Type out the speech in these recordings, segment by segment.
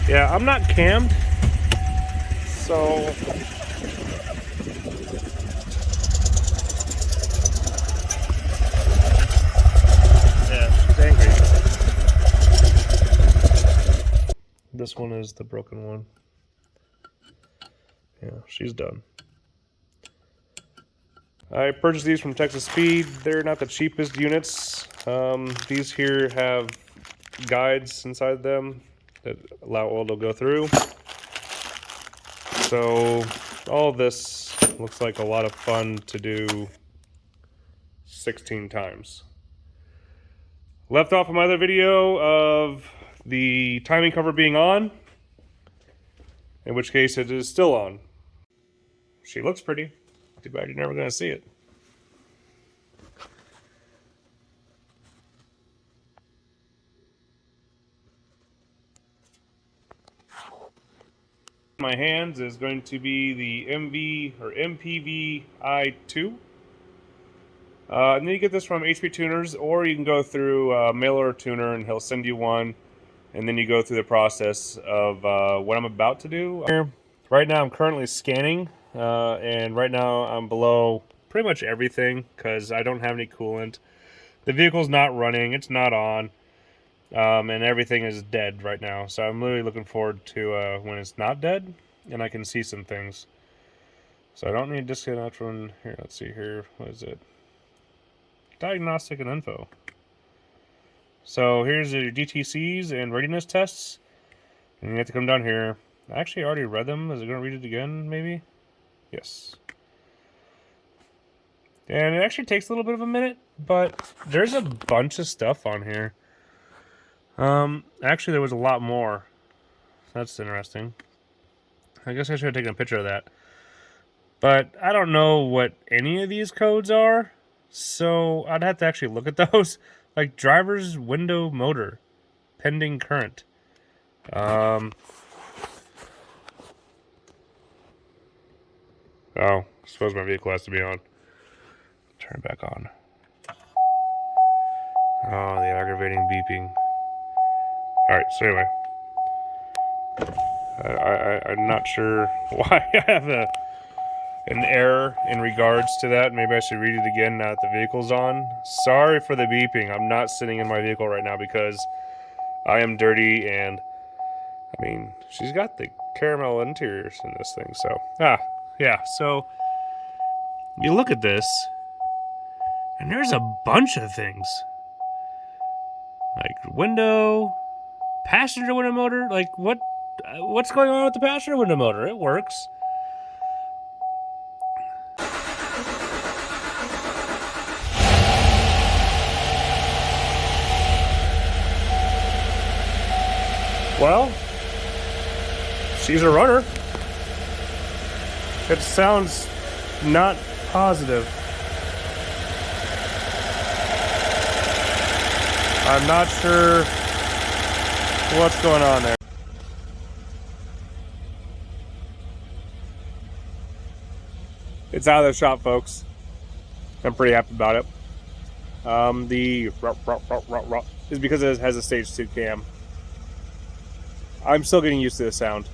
Yeah, I'm not cammed, so yeah, she's angry. This one is the broken one. Yeah, she's done. I purchased these from Texas Speed. They're not the cheapest units. These here have guides inside them that allow oil to go through. So all of this looks like a lot of fun to do 16 times. Left off of my other video of the timing cover being on, in which case it is still on. She looks pretty. Too bad you're never going to see it. My hands is going to be the MV or MPVI2. And then you get this from HP Tuners, or you can go through a mail order tuner and he'll send you one. And then you go through the process of what I'm about to do. Right now I'm currently scanning, and right now I'm below pretty much everything because I don't have any coolant. The vehicle's not running, it's not on, and everything is dead right now. So I'm really looking forward to when it's not dead and I can see some things. So I don't need to disconnect from here. Let's see here. What is it? Diagnostic and info. So here's your DTCs and readiness tests. And you have to come down here. I actually already read them. Is it going to read it again, maybe? Yes. And it actually takes a little bit of a minute, but there's a bunch of stuff on here. Actually, there was a lot more. That's interesting. I guess I should have taken a picture of that. But I don't know what any of these codes are, so I'd have to actually look at those. Like driver's window motor, pending current. Oh, I suppose my vehicle has to be on. Turn it back on. Oh, the aggravating beeping. Alright, so anyway. I'm not sure why I have an error in regards to that. Maybe I should read it again now that the vehicle's on. Sorry for the beeping. I'm not sitting in my vehicle right now because I am dirty, and I mean, she's got the caramel interiors in this thing, so yeah, so you look at this and there's a bunch of things like window, passenger window motor. Like what's going on with the passenger window motor? It works. Well, she's a runner. It sounds not positive. I'm not sure what's going on there. It's out of the shop, folks. I'm pretty happy about it. The is because it has a stage 2 cam. I'm still getting used to the sound.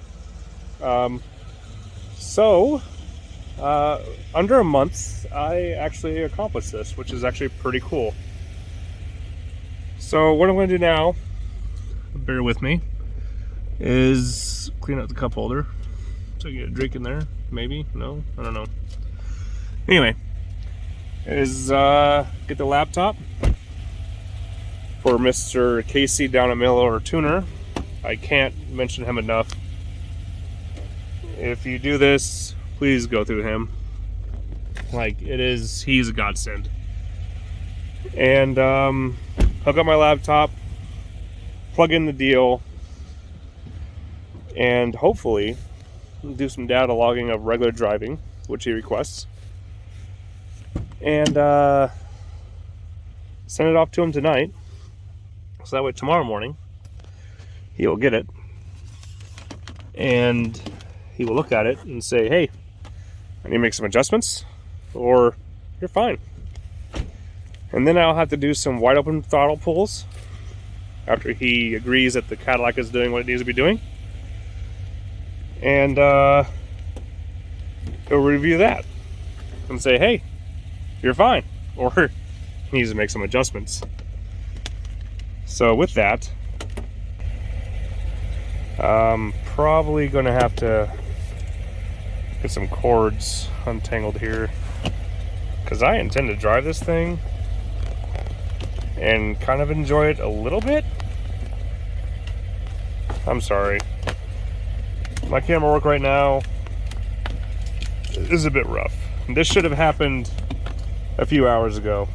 Under a month, I actually accomplished this, which is actually pretty cool. So what I'm going to do now, bear with me, is clean up the cup holder. So you get a drink in there, maybe? No? I don't know. Anyway, is get the laptop for Mr. Casey down at Mail Order Tuner. I can't mention him enough. If you do this, please go through him. Like, he's a godsend. And hook up my laptop, plug in the deal, and hopefully do some data logging of regular driving, which he requests, and send it off to him tonight, so that way tomorrow morning he'll get it and he will look at it and say, hey, I need to make some adjustments, or you're fine. And then I'll have to do some wide open throttle pulls after he agrees that the Cadillac is doing what it needs to be doing. and go review that and say, hey, you're fine, or he needs to make some adjustments. So with that, I'm probably going to have to get some cords untangled here, because I intend to drive this thing and kind of enjoy it a little bit. I'm sorry. My camera work right now is a bit rough. This should have happened a few hours ago.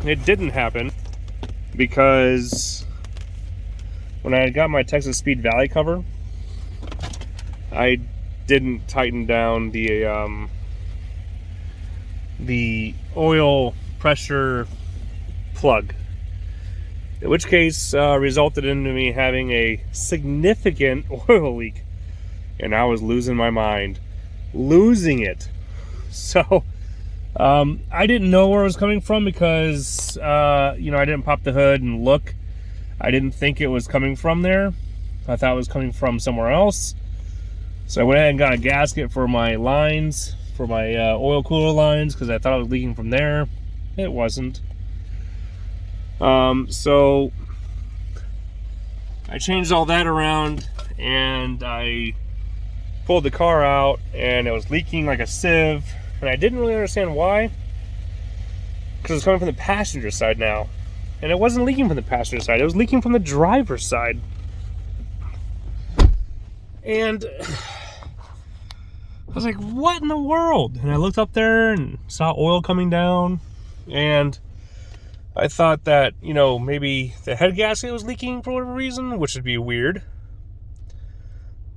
It didn't happen because when I got my Texas Speed Valley cover, I didn't tighten down the oil pressure plug, in which case resulted into me having a significant oil leak, and I was losing my mind, losing it. So I didn't know where it was coming from because I didn't pop the hood and look. I didn't think it was coming from there. I thought it was coming from somewhere else. So I went ahead and got a gasket for my lines, for my oil cooler lines, because I thought it was leaking from there. It wasn't. So I changed all that around, and I pulled the car out, and it was leaking like a sieve, and I didn't really understand why, because it was coming from the passenger side now, and it wasn't leaking from the passenger side, it was leaking from the driver's side. And I was like, what in the world? And I looked up there and saw oil coming down, and I thought that, maybe the head gasket was leaking for whatever reason, which would be weird.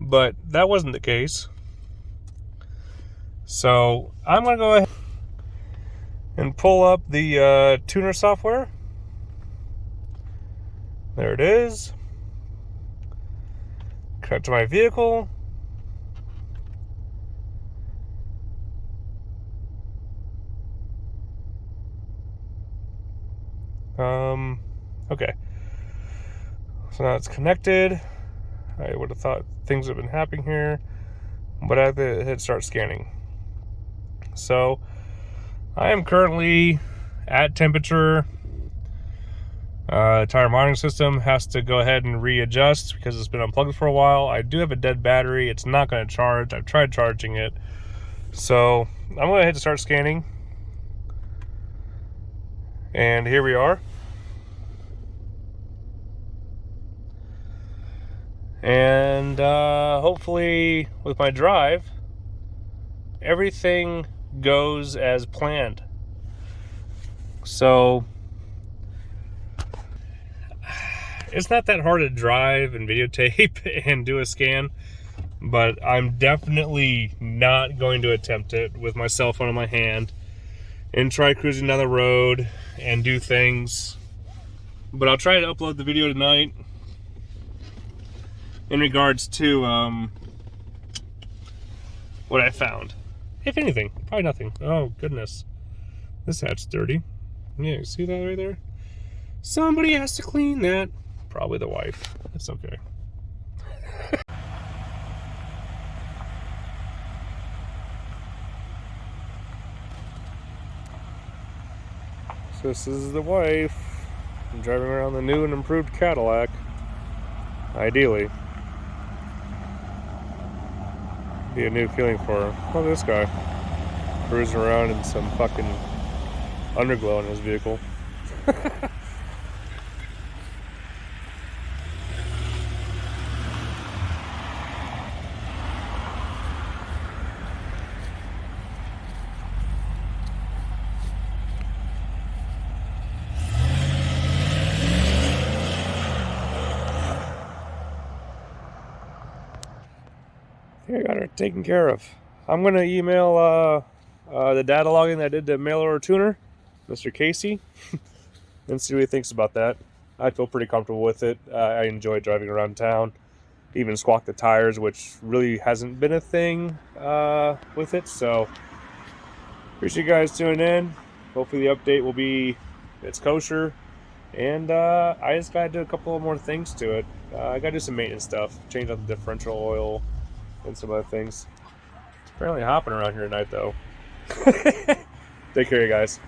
But that wasn't the case. So I'm going to go ahead and pull up the tuner software. There it is. Connect to my vehicle. Okay. So now it's connected. I would have thought things would have been happening here, but I have to hit start scanning. So I am currently at temperature. Tire monitoring system has to go ahead and readjust because it's been unplugged for a while. I do have a dead battery. It's not going to charge. I've tried charging it. So I'm going to hit start scanning. And here we are. And hopefully with my drive, everything goes as planned. So it's not that hard to drive and videotape and do a scan, but I'm definitely not going to attempt it with my cell phone in my hand and try cruising down the road and do things. But I'll try to upload the video tonight in regards to what I found. If anything, probably nothing. Oh goodness, this hat's dirty. Yeah, you see that right there? Somebody has to clean that. Probably the wife. It's okay. So this is the wife. I'm driving around the new and improved Cadillac. Ideally. Be a new feeling for her. Look at this guy. Cruising around in some fucking underglow in his vehicle. I got her taken care of. I'm going to email the data logging that I did to mail order tuner, Mr. Casey, and see what he thinks about that. I feel pretty comfortable with it. I enjoy driving around town, even squawk the tires, which really hasn't been a thing with it. So appreciate you guys tuning in. Hopefully the update will be it's kosher. And I just got to do a couple more things to it. I got to do some maintenance stuff, change out the differential oil, and some other things. It's apparently hopping around here tonight, though. Take care, you guys.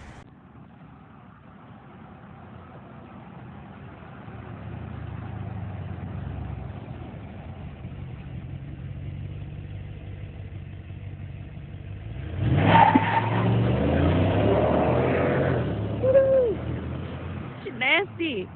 Nasty.